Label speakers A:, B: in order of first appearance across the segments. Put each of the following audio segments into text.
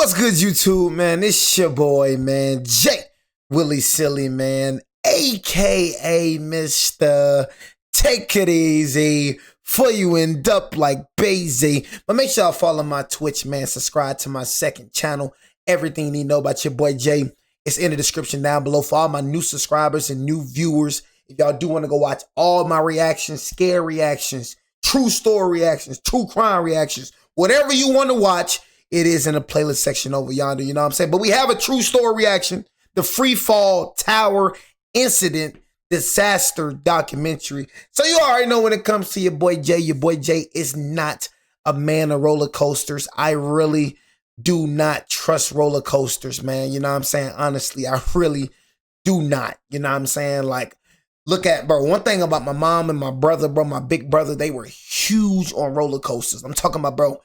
A: What's good, YouTube, man? It's your boy, man, Jay Willie Silly, man, aka Mr. Take It Easy for you end up like Bazy. But make sure y'all follow my Twitch, man. Subscribe to my second channel. Everything you need to know about your boy Jay, it's in the description down below for all my new subscribers and new viewers. If y'all do want to go watch all my reactions, scare reactions, true story reactions, true crime reactions, whatever you want to watch, it is in the playlist section over yonder, you know what I'm saying? But we have a true story reaction, the Free Fall Tower Incident Disaster documentary. So you already know when it comes to your boy Jay is not a man of roller coasters. I really do not trust roller coasters, man. You know what I'm saying? Honestly, I really do not. You know what I'm saying? Like, look at, bro, one thing about my mom and my brother, bro, my big brother, they were huge on roller coasters. I'm talking about, bro,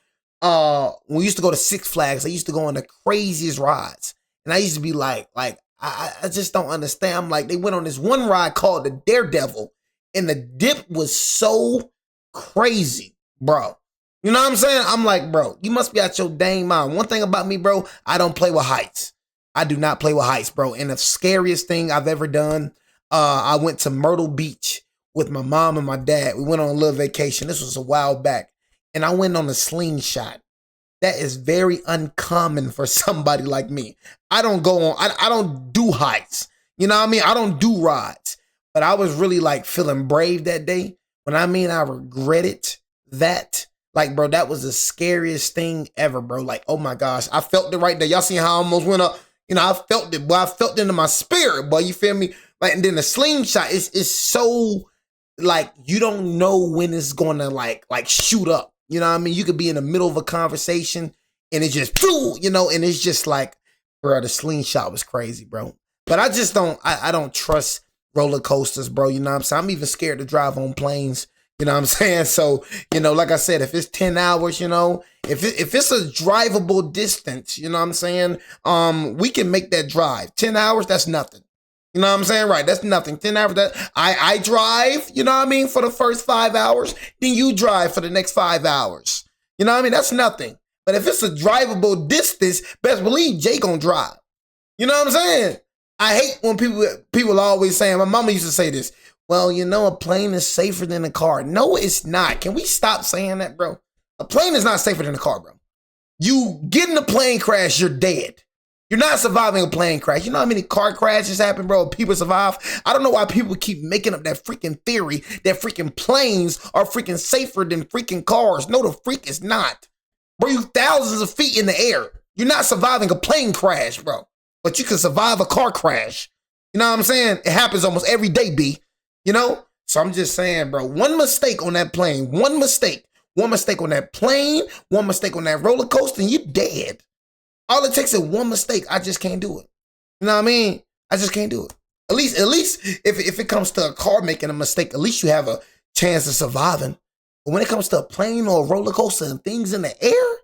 A: when we used to go to Six Flags, I used to go on the craziest rides. And I used to be like, I just don't understand. I'm like, they went on this one ride called the Daredevil, and the dip was so crazy, bro. You know what I'm saying? I'm like, bro, you must be out your dang mind. One thing about me, bro, I don't play with heights. I do not play with heights, bro. And the scariest thing I've ever done, I went to Myrtle Beach with my mom and my dad. We went on a little vacation. This was a while back. And I went on a slingshot. That is very uncommon for somebody like me. I don't go on, I don't do heights. You know what I mean? I don't do rides. But I was really like feeling brave that day. When I mean I regretted that. Like, bro, that was the scariest thing ever, bro. Like, oh my gosh. I felt it right there. Y'all seen how I almost went up? You know, I felt it, boy. I felt it into my spirit, boy. You feel me? Like, and then the slingshot is so, like, you don't know when it's gonna like shoot up. You know what I mean? You could be in the middle of a conversation and it just, you know, and it's just like, bro, the slingshot was crazy, bro. But I just don't, I don't trust roller coasters, bro. You know what I'm saying? I'm even scared to drive on planes. You know what I'm saying? So, you know, like I said, if it's 10 hours, you know, if it's a drivable distance, you know what I'm saying? We can make that drive. 10 hours, that's nothing. You know what I'm saying? Right. That's nothing. 10 hours. That I drive, you know what I mean, for the first 5 hours. Then you drive for the next 5 hours. You know what I mean? That's nothing. But if it's a drivable distance, best believe Jay gonna drive. You know what I'm saying? I hate when people always saying, my mama used to say this, well, you know, a plane is safer than a car. No, it's not. Can we stop saying that, bro? A plane is not safer than a car, bro. You get in a plane crash, you're dead. You're not surviving a plane crash. You know how many car crashes happen, bro? People survive. I don't know why people keep making up that freaking theory that freaking planes are freaking safer than freaking cars. No, the freak is not. Bro, you thousands of feet in the air. You're not surviving a plane crash, bro. But you can survive a car crash. You know what I'm saying? It happens almost every day, B. You know? So I'm just saying, bro, one mistake on that plane, one mistake on that plane, one mistake on that roller coaster, and you're dead. All it takes is one mistake. I just can't do it. You know what I mean? I just can't do it. At least if it comes to a car making a mistake, at least you have a chance of surviving. But when it comes to a plane or a roller coaster and things in the air,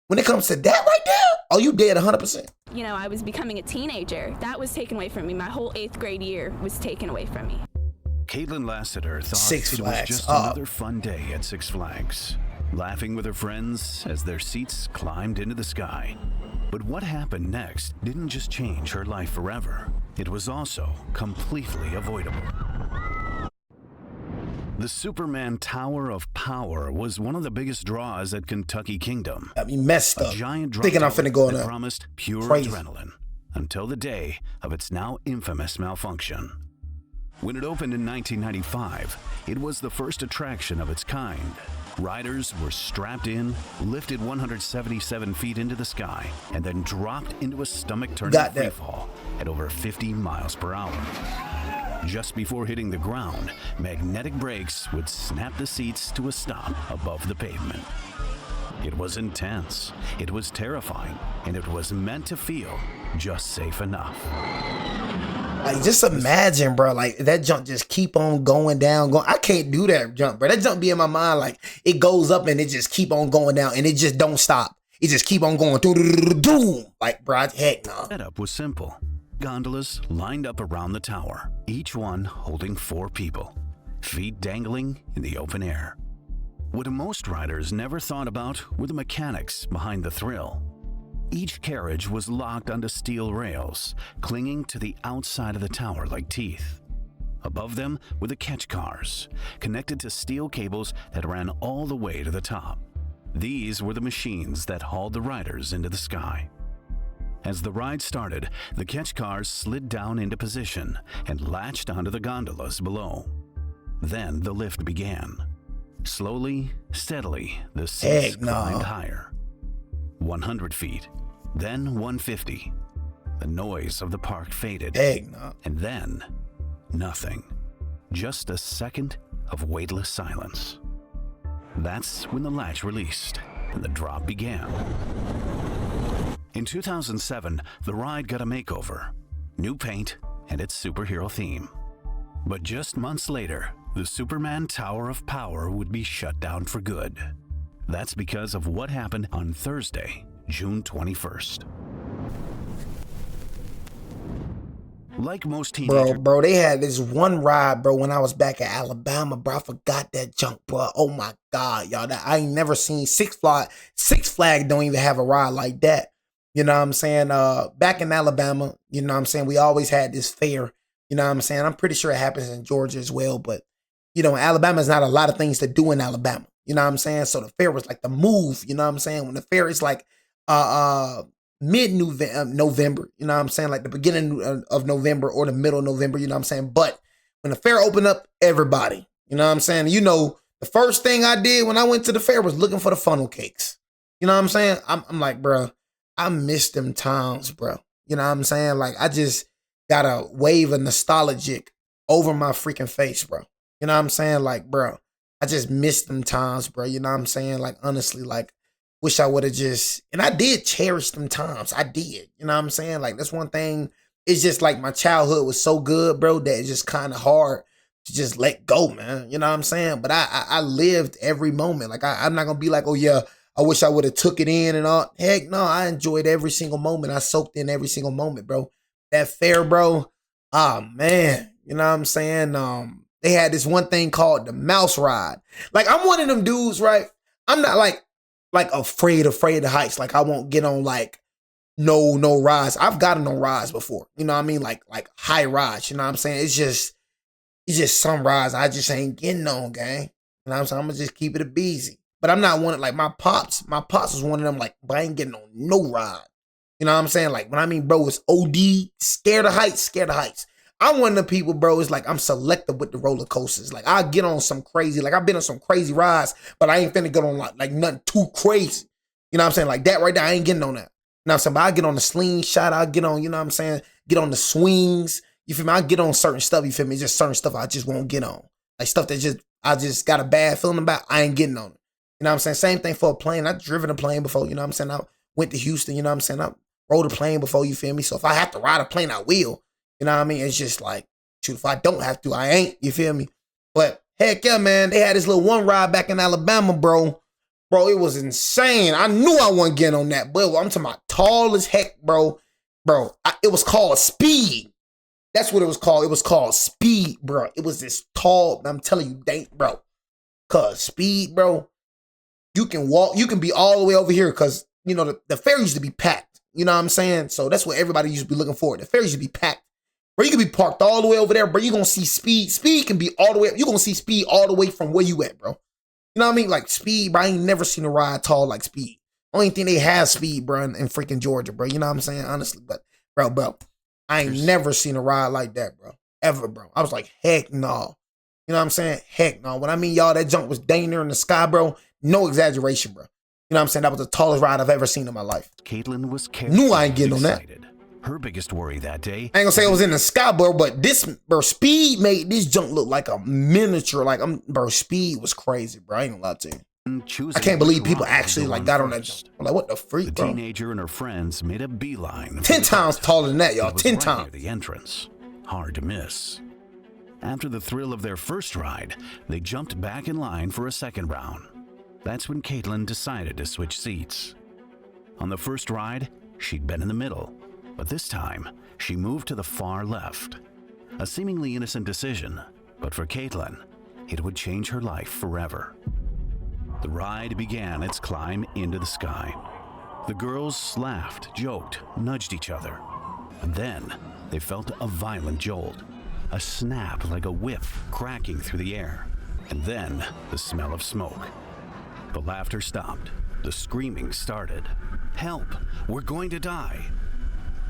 A: when it comes to that right there, oh, you dead 100%.
B: You know, I was becoming a teenager. That was taken away from me. My whole 8th grade year was taken away from me.
C: Caitlin Lassiter thought
A: Six
C: it was
A: Flags.
C: just another fun day at Six Flags, laughing with her friends as their seats climbed into the sky. But what happened next didn't just change her life forever. It was also completely avoidable. The Superman Tower of Power was one of the biggest draws at Kentucky Kingdom.
A: Got me messed up.
C: A giant drop
A: thinking I'm finna go in
C: that
A: there.
C: promised pure
A: Crazy.
C: adrenaline until the day of its now infamous malfunction. When it opened in 1995, it was the first attraction of its kind. Riders were strapped in, lifted 177 feet into the sky, and then dropped into a stomach-turning freefall at over 50 miles per hour. Just before hitting the ground, magnetic brakes would snap the seats to a stop above the pavement. It was intense, it was terrifying, and it was meant to feel just safe enough.
A: Like, just imagine, bro, like, that jump just keep on going down. I can't do that jump, bro. That jump be in my mind, like, it goes up and it just keep on going down, and it just don't stop. It just keep on going. Doom. Like, bro, heck no.
C: Setup was simple. Gondolas lined up around the tower, each one holding 4 people, feet dangling in the open air. What most riders never thought about were the mechanics behind the thrill. Each carriage was locked onto steel rails, clinging to the outside of the tower like teeth. Above them were the catch cars, connected to steel cables that ran all the way to the top. These were the machines that hauled the riders into the sky. As the ride started, the catch cars slid down into position and latched onto the gondolas below. Then the lift began. Slowly, steadily, the seats climbed higher. 100 feet, then 150. The noise of the park faded. And then, nothing. Just a second of weightless silence. That's when the latch released and the drop began. In 2007, the ride got a makeover, new paint, and its superhero theme. But just months later, the Superman Tower of Power would be shut down for good. That's because of what happened on Thursday, June 21st. Like most teenagers...
A: Bro, they had this one ride, bro, when I was back at Alabama, bro. I forgot that junk, bro. Oh, my God, y'all. I ain't never seen Six Flags don't even have a ride like that. You know what I'm saying? Back in Alabama, you know what I'm saying, we always had this fair. You know what I'm saying? I'm pretty sure it happens in Georgia as well. But, you know, Alabama's not a lot of things to do in Alabama. You know what I'm saying? So the fair was like the move. You know what I'm saying? When the fair is like mid-November, you know what I'm saying? Like the beginning of November or the middle of November, you know what I'm saying? But when the fair opened up, everybody, you know what I'm saying? You know, the first thing I did when I went to the fair was looking for the funnel cakes. You know what I'm saying? I'm like, bro, I miss them times, bro. You know what I'm saying? Like, I just got a wave of nostalgic over my freaking face, bro. You know what I'm saying? Like, bro, I just miss them times, bro. You know what I'm saying? Like, honestly, like, wish I would have just, and I did cherish them times. I did. You know what I'm saying? Like, that's one thing. It's just like my childhood was so good, bro, that it's just kind of hard to just let go, man. You know what I'm saying? But I lived every moment. Like, I'm not going to be like, oh, yeah, I wish I would have took it in and all. Heck no, I enjoyed every single moment. I soaked in every single moment, bro. That fair, bro. Oh, man. You know what I'm saying? They had this one thing called the mouse ride. Like, I'm one of them dudes, right? I'm not like afraid of heights. Like, I won't get on like no rides. I've gotten on rides before. You know what I mean? Like high rides. You know what I'm saying? It's just some rides I just ain't getting on, gang. You know what I'm saying? I'm gonna just keep it a beezy. But I'm not one of, like, my pops was one of them, like, but I ain't getting on no ride. You know what I'm saying? Like, when I mean, bro, it's OD, scared of heights. I'm one of the people, bro, it's like I'm selective with the roller coasters. Like, I'll get on some crazy, like, I've been on some crazy rides, but I ain't finna get on, like nothing too crazy. You know what I'm saying? Like, that right there, I ain't getting on that. You know what I'm saying? But I'll get on the slingshot, I'll get on, you know what I'm saying? Get on the swings. You feel me? I'll get on certain stuff, you feel me? Just certain stuff I just won't get on. Like, stuff that I just got a bad feeling about, I ain't getting on it. You know what I'm saying? Same thing for a plane. I've driven a plane before, you know what I'm saying? I went to Houston, you know what I'm saying? I rode a plane before, you feel me? So if I have to ride a plane, I will. You know what I mean? It's just like, shoot, if I don't have to, I ain't, you feel me? But heck yeah, man, they had this little one ride back in Alabama, bro. Bro, it was insane. I knew I wasn't getting on that, but I'm talking about tall as heck, bro. Bro, it was called Speed. That's what it was called. It was called Speed, bro. It was this tall, I'm telling you, bro. Cause Speed, bro. You can walk, you can be all the way over here because, you know, the fair used to be packed. You know what I'm saying? So that's what everybody used to be looking for. The fair used to be packed. Bro, you can be parked all the way over there, bro. You're going to see Speed. Speed can be all the way, you're going to see Speed all the way from where you at, bro. You know what I mean? Like, Speed, bro, I ain't never seen a ride tall like Speed. Only thing they have Speed, bro, in freaking Georgia, bro. You know what I'm saying? Honestly, but, bro, I ain't never seen a ride like that, bro. Ever, bro. I was like, heck no. You know what I'm saying? Heck no. When I mean, y'all, that junk was dang near in the sky, bro. No exaggeration, bro. You know what I'm saying? That was the tallest ride I've ever seen in my life.
C: Caitlin was
A: knew I ain't getting on that.
C: Her biggest worry that day...
A: I ain't gonna say it was in the sky, but this, bro, Speed made this junk look like a miniature. Like, bro, Speed was crazy, bro. I ain't gonna lie to you. I can't believe people actually, like, got on that junk. I'm like, what the freak, bro?
C: The teenager and her friends made a beeline.
A: 10 times taller than that, y'all. 10
C: right
A: times.
C: Near the entrance. Hard to miss. After the thrill of their first ride, they jumped back in line for a second round. That's when Caitlin decided to switch seats. On the first ride, she'd been in the middle, but this time, she moved to the far left. A seemingly innocent decision, but for Caitlin, it would change her life forever. The ride began its climb into the sky. The girls laughed, joked, nudged each other. And then they felt a violent jolt, a snap like a whip cracking through the air, and then the smell of smoke. The laughter stopped. The screaming started. "Help! We're going to die!"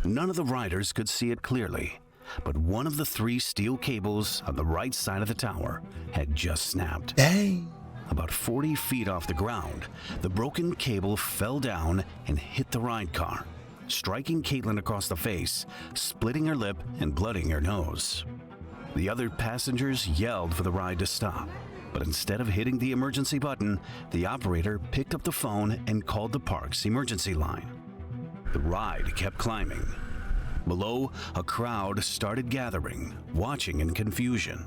C: None of the riders could see it clearly, but one of the 3 steel cables on the right side of the tower had just snapped.
A: Dang.
C: About 40 feet off the ground, the broken cable fell down and hit the ride car, striking Caitlin across the face, splitting her lip and blooding her nose. The other passengers yelled for the ride to stop, but instead of hitting the emergency button, the operator picked up the phone and called the park's emergency line. The ride kept climbing. Below, a crowd started gathering, watching in confusion.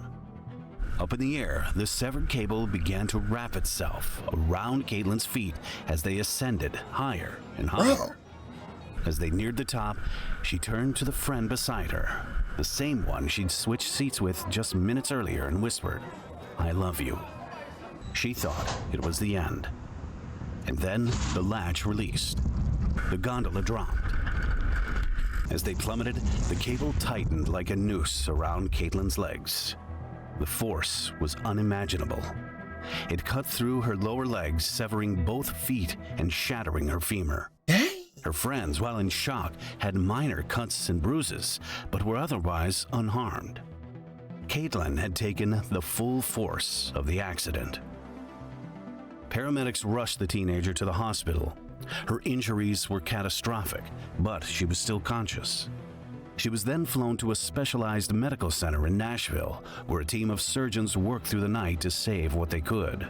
C: Up in the air, the severed cable began to wrap itself around Caitlin's feet as they ascended higher and higher.
A: Bro.
C: As they neared the top, she turned to the friend beside her, the same one she'd switched seats with just minutes earlier, and whispered, "I love you." She thought it was the end. And then the latch released. The gondola dropped. As they plummeted, the cable tightened like a noose around Caitlin's legs. The force was unimaginable. It cut through her lower legs, severing both feet and shattering her femur.
A: Dang.
C: Her friends, while in shock, had minor cuts and bruises, but were otherwise unharmed. Caitlin had taken the full force of the accident. Paramedics rushed the teenager to the hospital. Her injuries were catastrophic, but she was still conscious. She was then flown to a specialized medical center in Nashville, where a team of surgeons worked through the night to save what they could.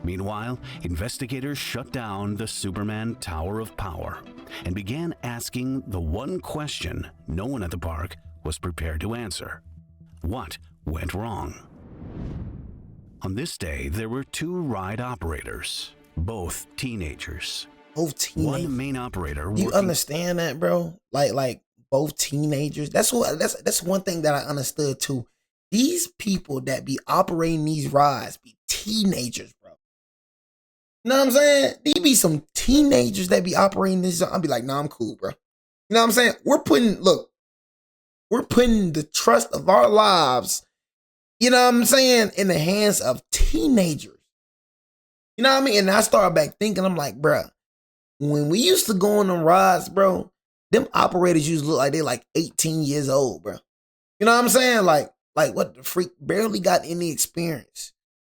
C: Meanwhile, investigators shut down the Superman Tower of Power and began asking the one question no one at the park was prepared to answer: what went wrong? On this day, there were 2 ride operators, both teenagers.
A: Both teenagers.
C: One main operator.
A: You understand that, bro? Like both teenagers. That's one thing that I understood too. These people that be operating these rides be teenagers, bro. You know what I'm saying? These be some teenagers that be operating this. I'll be like, nah, I'm cool, bro. You know what I'm saying? We're putting the trust of our lives, you know what I'm saying, in the hands of teenagers. You know what I mean? And I started back thinking, I'm like, bro, when we used to go on them rides, bro, them operators used to look like they like 18 years old, bro. You know what I'm saying? Like what the freak, barely got any experience.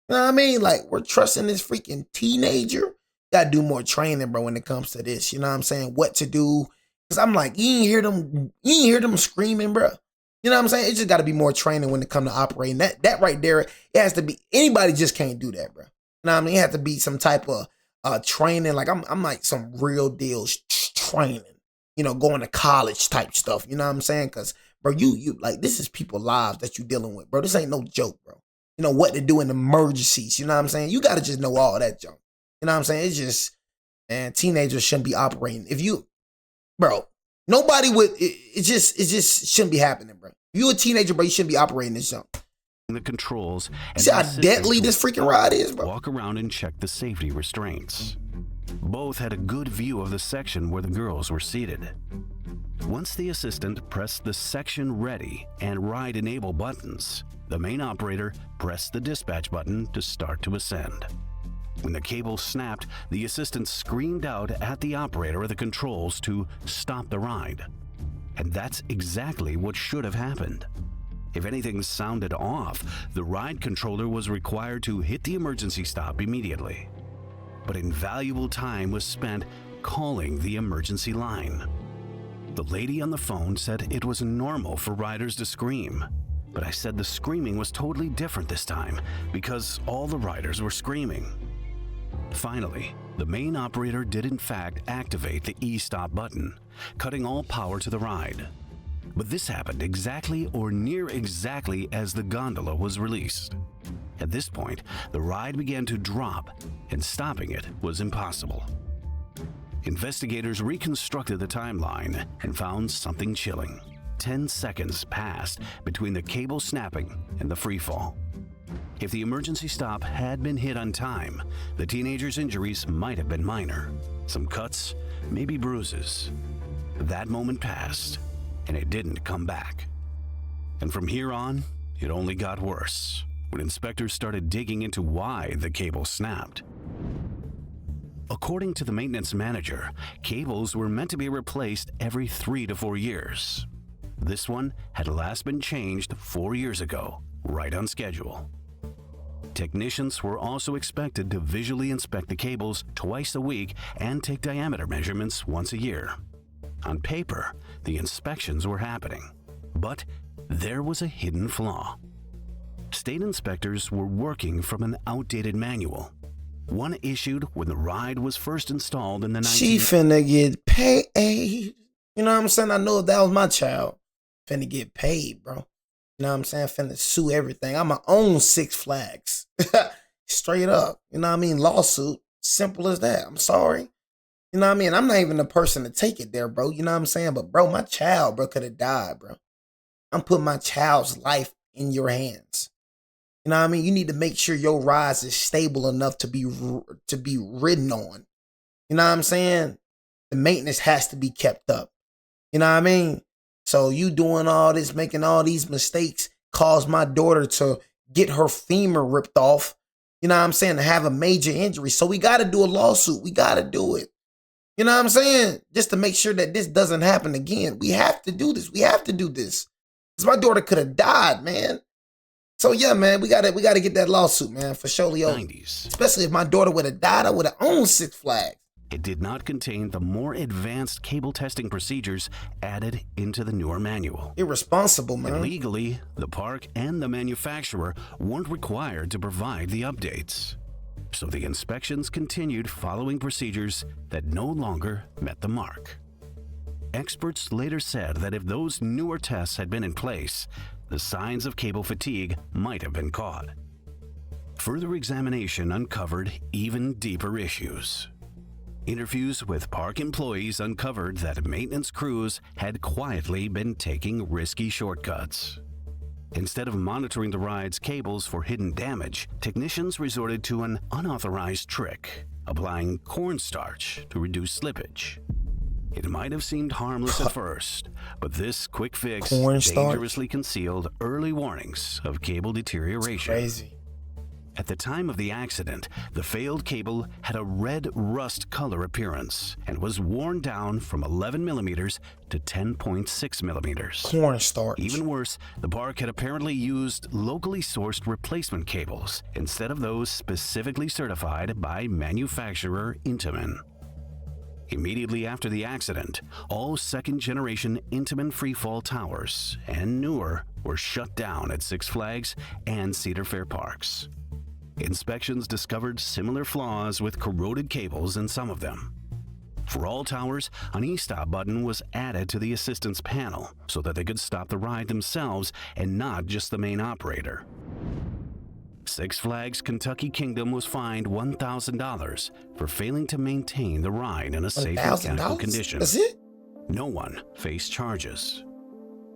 A: You know what I mean? Like, we're trusting this freaking teenager. Gotta do more training, bro, when it comes to this. You know what I'm saying? What to do. Cause I'm like, you ain't hear them screaming, bro. You know what I'm saying? It just gotta be more training when it comes to operating. That right there, it has to be, anybody just can't do that, bro. You know what I mean? It has to be some type of training. Like I'm like some real deal training. You know, going to college type stuff. You know what I'm saying? Cause bro, you like, this is people's lives that you dealing with, bro. This ain't no joke, bro. You know what to do in emergencies. You know what I'm saying? You gotta just know all that junk. You know what I'm saying? It's just, man, teenagers shouldn't be operating. If you, bro, nobody would, it just shouldn't be happening, bro. If you a teenager, bro, you shouldn't be operating this junk.
C: The controls. And
A: see how deadly this freaking ride is, bro?
C: Walk around and check the safety restraints. Both had a good view of the section where the girls were seated. Once the assistant pressed the section ready and ride enable buttons, the main operator pressed the dispatch button to start to ascend. When the cable snapped, the assistant screamed out at the operator of the controls to stop the ride. And that's exactly what should have happened. If anything sounded off, the ride controller was required to hit the emergency stop immediately. But invaluable time was spent calling the emergency line. The lady on the phone said it was normal for riders to scream, but I said the screaming was totally different this time because all the riders were screaming. Finally, the main operator did in fact activate the e-stop button, cutting all power to the ride. But this happened exactly or near exactly as the gondola was released. At this point, the ride began to drop, and stopping it was impossible. Investigators reconstructed the timeline and found something chilling. 10 seconds passed between the cable snapping and the freefall. If the emergency stop had been hit on time, the teenager's injuries might have been minor. Some cuts, maybe bruises. That moment passed, and it didn't come back. And from here on, it only got worse when inspectors started digging into why the cable snapped. According to the maintenance manager, cables were meant to be replaced every 3 to 4 years. This one had last been changed 4 years ago, right on schedule. Technicians were also expected to visually inspect the cables twice a week and take diameter measurements once a year. On paper, the inspections were happening, but there was a hidden flaw. State inspectors were working from an outdated manual, one issued when the ride was first installed in the 19...
A: She finna get paid. You know what I'm saying? I know if that was my child, finna get paid, bro. You know what I'm saying? Finna sue everything. I'm my own Six Flags. Straight up. You know what I mean? Lawsuit. Simple as that. I'm sorry. You know what I mean? I'm not even the person to take it there, bro. You know what I'm saying? But, bro, my child, bro, could have died, bro. I'm putting my child's life in your hands. You know what I mean? You need to make sure your rise is stable enough to be ridden on. You know what I'm saying? The maintenance has to be kept up. You know what I mean? So you doing all this, making all these mistakes, caused my daughter to get her femur ripped off. You know what I'm saying? To have a major injury. So we got to do a lawsuit. We got to do it. You know what I'm saying? Just to make sure that this doesn't happen again. We have to do this. We have to do this. Because my daughter could have died, man. So yeah, man, we gotta get that lawsuit, man, for surely.
C: 90s.
A: Especially if my daughter would have died, I would have owned Six Flags.
C: It did not contain the more advanced cable testing procedures added into the newer manual.
A: Irresponsible, man.
C: And legally, the park and the manufacturer weren't required to provide the updates. So the inspections continued following procedures that no longer met the mark. Experts later said that if those newer tests had been in place, the signs of cable fatigue might have been caught. Further examination uncovered even deeper issues. Interviews with park employees uncovered that maintenance crews had quietly been taking risky shortcuts. Instead of monitoring the ride's cables for hidden damage, technicians resorted to an unauthorized trick, applying cornstarch to reduce slippage. It might have seemed harmless at first, but this quick fix dangerously concealed early warnings of cable deterioration.
A: It's crazy.
C: At the time of the accident, the failed cable had a red rust color appearance and was worn down from 11 millimeters to 10.6 millimeters.
A: Cornstarch.
C: Even worse, the park had apparently used locally sourced replacement cables instead of those specifically certified by manufacturer Intamin. Immediately after the accident, all second-generation Intamin freefall towers and newer were shut down at Six Flags and Cedar Fair parks. Inspections discovered similar flaws with corroded cables in some of them. For all towers, an e-stop button was added to the assistance panel so that they could stop the ride themselves and not just the main operator. Six Flags Kentucky Kingdom was fined $1,000 for failing to maintain the ride in a safe mechanical condition.
A: That's it?
C: No one faced charges.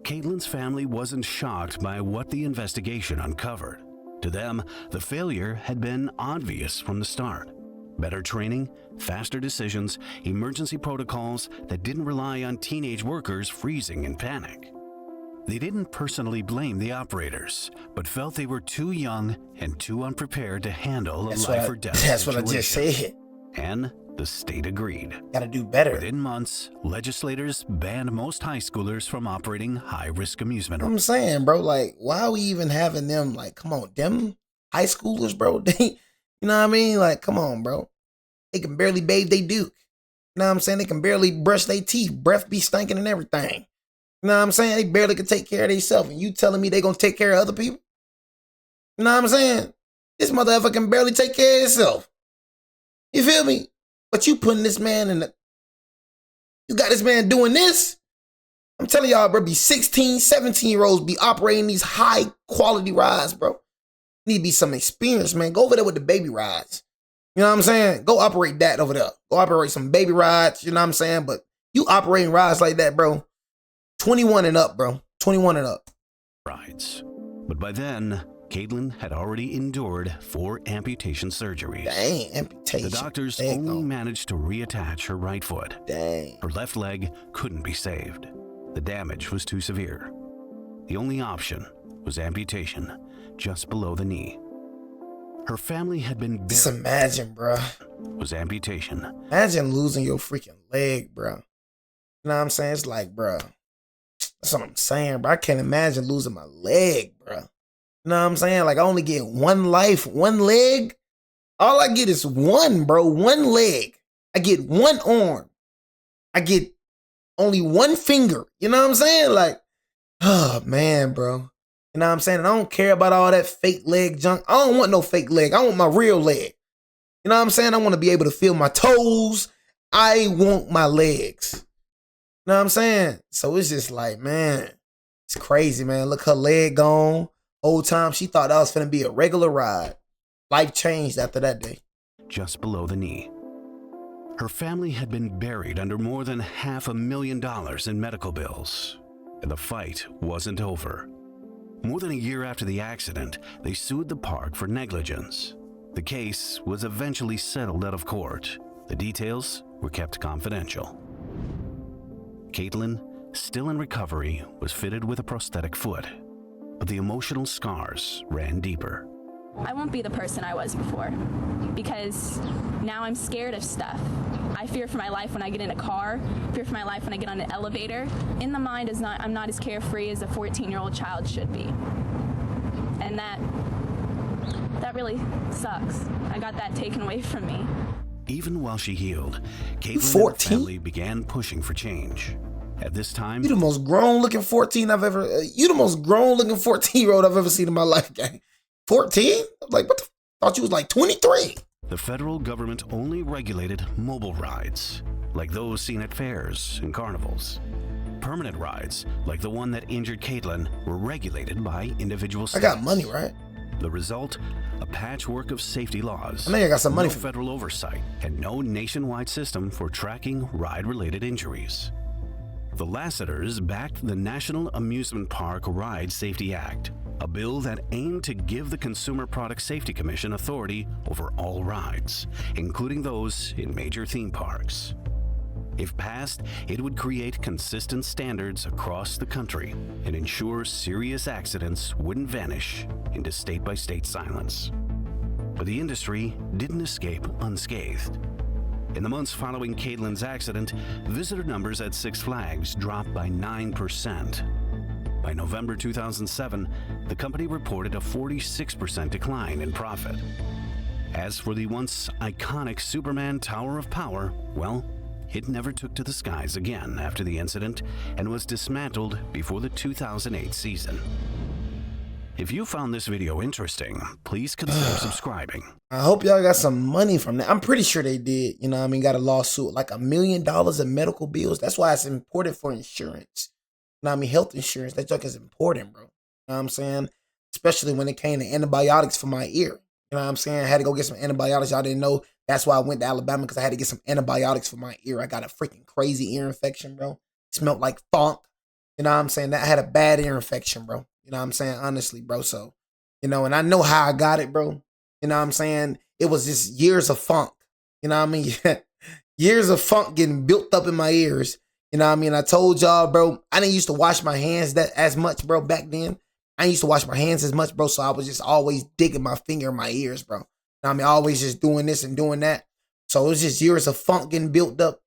C: Caitlin's family wasn't shocked by what the investigation uncovered. To them, the failure had been obvious from the start. Better training, faster decisions, emergency protocols that didn't rely on teenage workers freezing in panic. They didn't personally blame the operators, but felt they were too young and too unprepared to handle a life or death situation.
A: That's what I just said.
C: And the state agreed.
A: Gotta do better.
C: Within months, legislators banned most high schoolers from operating high-risk amusement.
A: I'm saying, bro, like, why are we even having them, like, come on, them high schoolers, bro, they, you know what I mean? Like, come on, bro. They can barely bathe they Duke. You know what I'm saying? They can barely brush their teeth. Breath be stinking and everything. You know what I'm saying? They barely can take care of themselves. And you telling me they gonna take care of other people? You know what I'm saying? This motherfucker can barely take care of himself. You feel me? But you putting this man in the... You got this man doing this? I'm telling y'all, bro, be 16, 17-year-olds be operating these high-quality rides, bro. Need to be some experience, man. Go over there with the baby rides. You know what I'm saying? Go operate that over there. Go operate some baby rides, you know what I'm saying? But you operating rides like that, bro, 21 and up, bro. 21 and up.
C: Rides. But by then, Caitlin had already endured 4 amputation surgeries.
A: Dang, amputation.
C: The doctors only managed to reattach her right foot.
A: Dang.
C: Her left leg couldn't be saved. The damage was too severe. The only option was amputation just below the knee. Her family had been
A: Just imagine, bro.
C: Was amputation.
A: Imagine losing your freaking leg, bro. You know what I'm saying? It's like, bro. That's what I'm saying, bro. I can't imagine losing my leg, bro. You know what I'm saying? Like, I only get one life, one leg. All I get is one, bro. One leg. I get one arm. I get only one finger. You know what I'm saying? Like, oh, man, bro. You know what I'm saying? And I don't care about all that fake leg junk. I don't want no fake leg. I want my real leg. You know what I'm saying? I want to be able to feel my toes. I want my legs. You know what I'm saying? So it's just like, man, it's crazy, man. Look, her leg gone. Whole time she thought that was finna be a regular ride. Life changed after that day.
C: Just below the knee. Her family had been buried under more than $500,000 in medical bills. And the fight wasn't over. More than a year after the accident, they sued the park for negligence. The case was eventually settled out of court. The details were kept confidential. Caitlin, still in recovery, was fitted with a prosthetic foot, but the emotional scars ran deeper.
B: I won't be the person I was before because now I'm scared of stuff. I fear for my life when I get in a car, fear for my life when I get on an elevator. In the mind, I'm not as carefree as a 14-year-old child should be. And that really sucks. I got that taken away from me.
C: Even while she healed, Caitlin and her family began pushing for change. At this time,
A: you the most grown-looking 14-year-old I've ever seen in my life, gang. 14? Like, what the? Thought you was like 23.
C: The federal government only regulated mobile rides, like those seen at fairs and carnivals. Permanent rides, like the one that injured Caitlin, were regulated by individual states.
A: I got money, right?
C: The result? A patchwork of safety laws.
A: I think I got some money.
C: No federal oversight and no nationwide system for tracking ride-related injuries. The Lasseters backed the National Amusement Park Ride Safety Act, a bill that aimed to give the Consumer Product Safety Commission authority over all rides, including those in major theme parks. If passed, it would create consistent standards across the country and ensure serious accidents wouldn't vanish into state-by-state silence. But the industry didn't escape unscathed. In the months following Caitlin's accident, visitor numbers at Six Flags dropped by 9%. By November 2007, the company reported a 46% decline in profit. As for the once iconic Superman Tower of Power, well, it never took to the skies again after the incident and was dismantled before the 2008 season. If you found this video interesting, please consider subscribing.
A: I hope y'all got some money from that. I'm pretty sure they did. You know what I mean? Got a lawsuit, like $1 million in medical bills. That's why it's important for insurance. You know what I mean? Health insurance, that junk is important, bro. You know what I'm saying? Especially when it came to antibiotics for my ear. You know what I'm saying? I had to go get some antibiotics. Y'all didn't know. That's why I went to Alabama, because I had to get some antibiotics for my ear. I got a freaking crazy ear infection, bro. It smelled like funk. You know what I'm saying? I had a bad ear infection, bro. You know what I'm saying? Honestly, bro. So, you know, and I know how I got it, bro. You know what I'm saying? It was just years of funk. You know what I mean? Years of funk getting built up in my ears. You know what I mean? I told y'all, bro, I didn't used to wash my hands that as much, bro, back then. I used to wash my hands as much, bro, so I was just always digging my finger in my ears, bro. You know what I mean? Always just doing this and doing that. So it was just years of funk getting built up.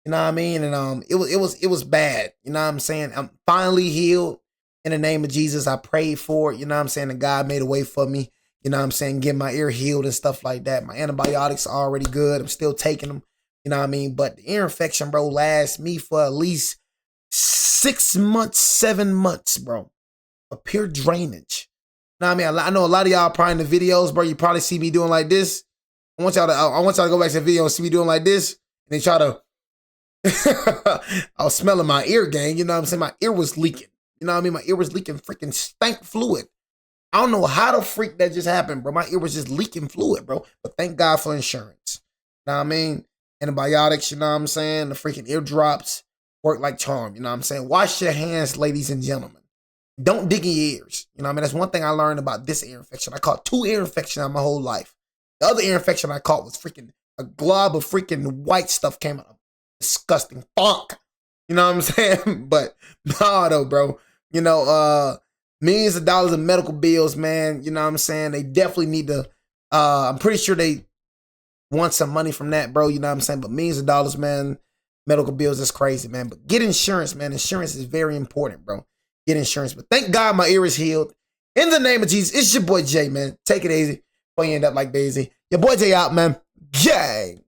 A: You know what I mean? And it was bad. You know what I'm saying? I'm finally healed. In the name of Jesus, I prayed for it. You know what I'm saying? And God made a way for me. You know what I'm saying? Get my ear healed and stuff like that. My antibiotics are already good. I'm still taking them. You know what I mean? But the ear infection, bro, lasts me for at least 6 months, 7 months, bro. Of pure drainage. You know what I mean? I know a lot of y'all probably in the videos, bro, you probably see me doing like this. I want y'all to go back to the video and see me doing like this. And then try to I was smelling my ear, gang. You know what I'm saying? My ear was leaking. You know what I mean? My ear was leaking freaking stank fluid. I don't know how the freak that just happened, bro. My ear was just leaking fluid, bro. But thank God for insurance. You know what I mean? Antibiotics, you know what I'm saying? The freaking eardrops work like charm. You know what I'm saying? Wash your hands, ladies and gentlemen. Don't dig in your ears. You know what I mean? That's one thing I learned about this ear infection. I caught 2 ear infections in my whole life. The other ear infection I caught was freaking a glob of freaking white stuff came out. Disgusting funk. You know what I'm saying? But nah, though, bro. You know, millions of dollars in medical bills, man. You know what I'm saying? They definitely need to, I'm pretty sure they want some money from that, bro. You know what I'm saying? But millions of dollars, man. Medical bills is crazy, man. But get insurance, man. Insurance is very important, bro. Get insurance. But thank God my ear is healed. In the name of Jesus, it's your boy Jay, man. Take it easy before you end up like Daisy. Your boy Jay out, man. Jay.